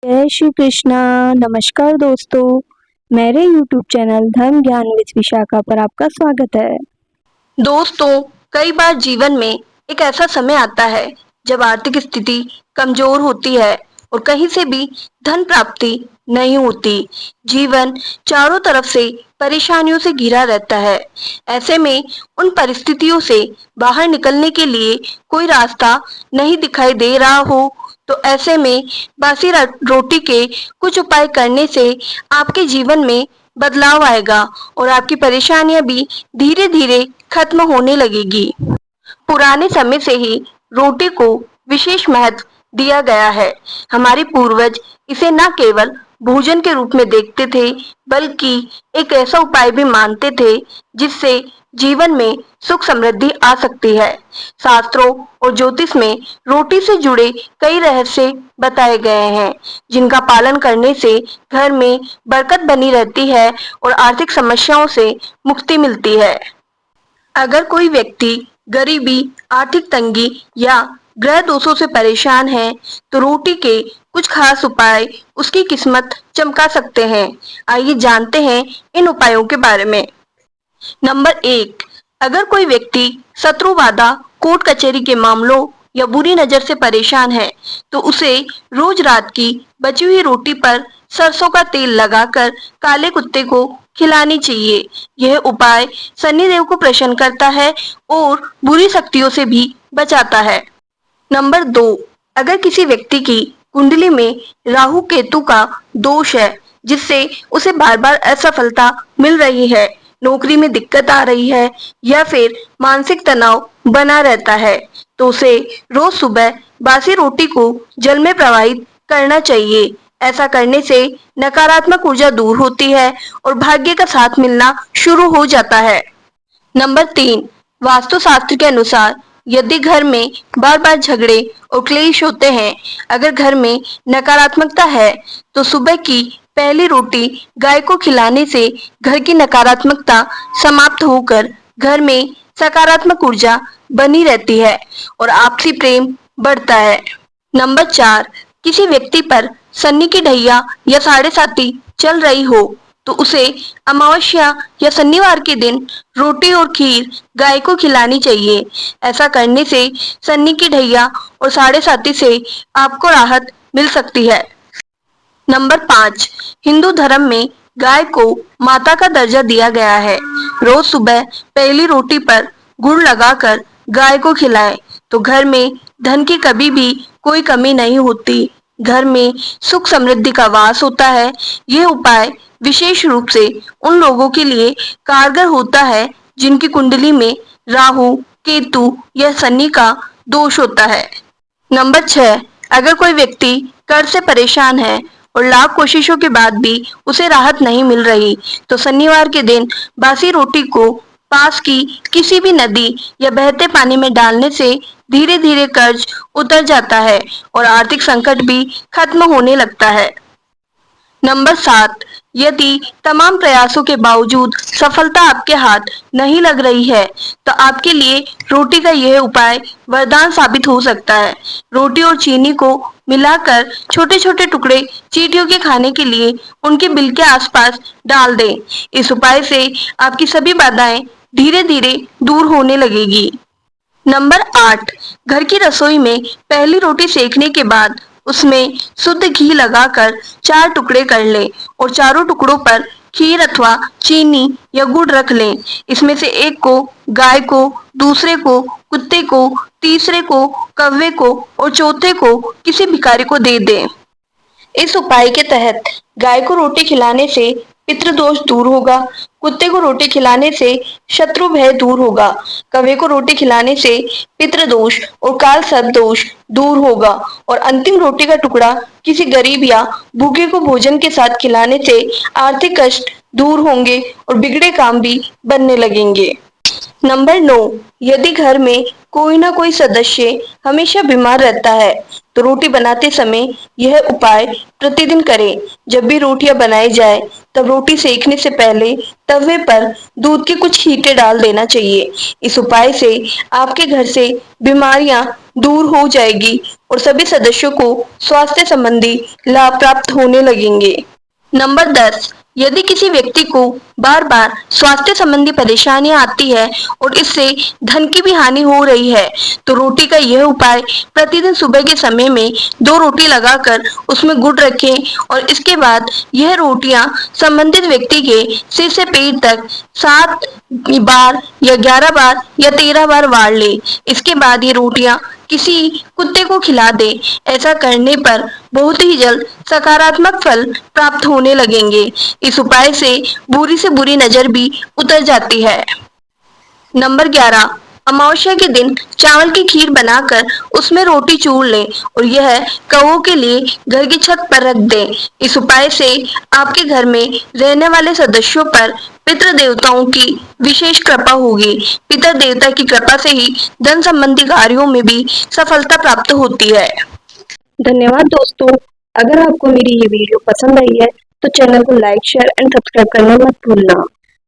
जय श्री कृष्णा। नमस्कार दोस्तों, मेरे YouTube चैनल धर्म ज्ञान विद विशाखा पर आपका स्वागत है। दोस्तों, कई बार जीवन में एक ऐसा समय आता है जब आर्थिक स्थिति कमजोर होती है और कहीं से भी धन प्राप्ति नहीं होती। जीवन चारों तरफ से परेशानियों से घिरा रहता है। ऐसे में उन परिस्थितियों से बाहर निकलने के लिए कोई रास्ता नहीं दिखाई दे रहा हो, तो ऐसे में बासी रोटी के कुछ उपाय करने से आपके जीवन में बदलाव आएगा और आपकी परेशानियां भी धीरे धीरे खत्म होने लगेगी। पुराने समय से ही रोटी को विशेष महत्व दिया गया है। हमारे पूर्वज इसे न केवल भोजन के रूप में देखते थे, बल्कि एक ऐसा उपाय भी मानते थे जिससे जीवन में सुख समृद्धि आ सकती है। शास्त्रों और ज्योतिष में रोटी से जुड़े कई रहस्य बताए गए हैं, जिनका पालन करने से घर में बरकत बनी रहती है और आर्थिक समस्याओं से मुक्ति मिलती है। अगर कोई व्यक्ति गरीबी, आर्थिक तंगी या ग्रह दोषों से परेशान है, तो रोटी के कुछ खास उपाय उसकी किस्मत चमका सकते हैं। आइए जानते हैं इन उपायों के बारे में। नंबर 1, अगर कोई व्यक्ति शत्रु बाधा, कोर्ट कचहरी के मामलों या बुरी नजर से परेशान है, तो उसे रोज रात की बची हुई रोटी पर सरसों का तेल लगाकर काले कुत्ते को खिलानी चाहिए। यह उपाय शनिदेव को प्रसन्न करता है और बुरी शक्तियों से भी बचाता है। नंबर 2, अगर किसी व्यक्ति की कुंडली में राहु केतु का दोष है, जिससे उसे बार बार असफलता मिल रही है, नौकरी में दिक्कत आ रही है या फिर मानसिक तनाव बना रहता है, तो उसे रोज सुबह बासी रोटी को जल में प्रवाहित करना चाहिए। ऐसा करने से नकारात्मक ऊर्जा दूर होती है और भाग्य का साथ मिलना शुरू हो जाता है। नंबर 3, वास्तुशास्त्र के अनुसार यदि घर में बार बार झगड़े और क्लेश होते हैं, अगर घर में नकारात्मकता है, तो सुबह की पहली रोटी गाय को खिलाने से घर की नकारात्मकता समाप्त होकर घर में सकारात्मक ऊर्जा बनी रहती है और आपसी प्रेम बढ़ता है। नंबर 4, किसी व्यक्ति पर शनि की ढैया या साढ़े साती चल रही हो, तो उसे अमावस्या या शनिवार के दिन रोटी और खीर गाय को खिलानी चाहिए। ऐसा करने से शनि की ढैया और साढ़े साती से आपको राहत मिल सकती है। नंबर 5, हिंदू धर्म में गाय को माता का दर्जा दिया गया है। रोज सुबह पहली रोटी पर गुड़ लगाकर गाय को खिलाएं, तो घर में धन की कभी भी कोई कमी नहीं होती। घर में सुख समृद्धि का वास होता है। यह उपाय विशेष रूप से उन लोगों के लिए कारगर होता है जिनकी कुंडली में राहु, केतु या शनि का दोष होता है। नंबर 6, अगर कोई व्यक्ति कर्ज से परेशान है और लाख कोशिशों के बाद भी उसे राहत नहीं मिल रही, तो शनिवार के दिन बासी रोटी को पास की किसी भी नदी या बहते पानी में डालने से धीरे धीरे कर्ज उतर जाता है और आर्थिक संकट भी खत्म होने लगता है। नंबर 7, यदि तमाम प्रयासों के बावजूद सफलता आपके हाथ नहीं लग रही है, तो आपके लिए रोटी का यह उपाय वरदान साबित हो सकता है। रोटी और चीनी को मिलाकर छोटे छोटे टुकड़े चींटियों के खाने के लिए उनके बिल के आसपास डाल दें। इस उपाय से आपकी सभी बाधाएं धीरे धीरे दूर होने लगेगी। नंबर 8, घर की रसोई में पहली रोटी सेकने के बाद उसमें शुद्ध घी लगाकर 4 टुकड़े कर लें और चारों टुकड़ों पर खीर अथवा चीनी या गुड़ रख लें। इसमें से एक को गाय को, दूसरे को कुत्ते को, तीसरे को कौवे को और चौथे को किसी भिखारी को दे दें। इस उपाय के तहत गाय को रोटी खिलाने से पितृदोष दूर होगा, कुत्ते को रोटी खिलाने से शत्रु भय दूर होगा, कौवे को रोटी खिलाने से पितृदोष और काल सर्प दोष दूर होगा और अंतिम रोटी का टुकड़ा किसी गरीब या भूखे को भोजन के साथ खिलाने से आर्थिक कष्ट दूर होंगे और बिगड़े काम भी बनने लगेंगे। नंबर 9, यदि घर में कोई ना कोई सदस्य हमेशा बीमार रहता है, तो रोटी बनाते समय यह उपाय प्रतिदिन करें। जब भी रोटियां बनाई जाए, तब रोटी सेकने से पहले तवे पर दूध के कुछ छींटे डाल देना चाहिए। इस उपाय से आपके घर से बीमारियां दूर हो जाएगी और सभी सदस्यों को स्वास्थ्य संबंधी लाभ प्राप्त होने लगेंगे। नंबर 10, यदि किसी व्यक्ति को बार बार स्वास्थ्य संबंधी परेशानियां आती है और इससे धन की भी हानि हो रही है, तो रोटी का यह उपाय प्रतिदिन सुबह के समय में 2 रोटी लगाकर उसमें गुड़ रखें और इसके बाद यह रोटियां संबंधित व्यक्ति के सिर से पैर तक 7 बार या 11 बार या 13 बार वार ले। इसके बाद ये रोटियां किसी कुत्ते को खिला दे। ऐसा करने पर बहुत ही जल्द सकारात्मक फल प्राप्त होने लगेंगे। इस उपाय से बुरी नजर भी उतर जाती है। नंबर 11, अमावस्या के दिन चावल की खीर बनाकर उसमें रोटी चूर लें और यह कौओं के लिए घर की छत पर रख दें। इस उपाय से आपके घर में रहने वाले सदस्यों पर पितृ देवताओं की विशेष कृपा होगी। पितृ देवता की कृपा से ही धन संबंधी कार्यों में भी सफलता प्राप्त होती है। धन्यवाद दोस्तों। अगर आपको मेरी ये वीडियो पसंद आई है तो चैनल को लाइक, शेयर एंड सब्सक्राइब करना मत भूलना।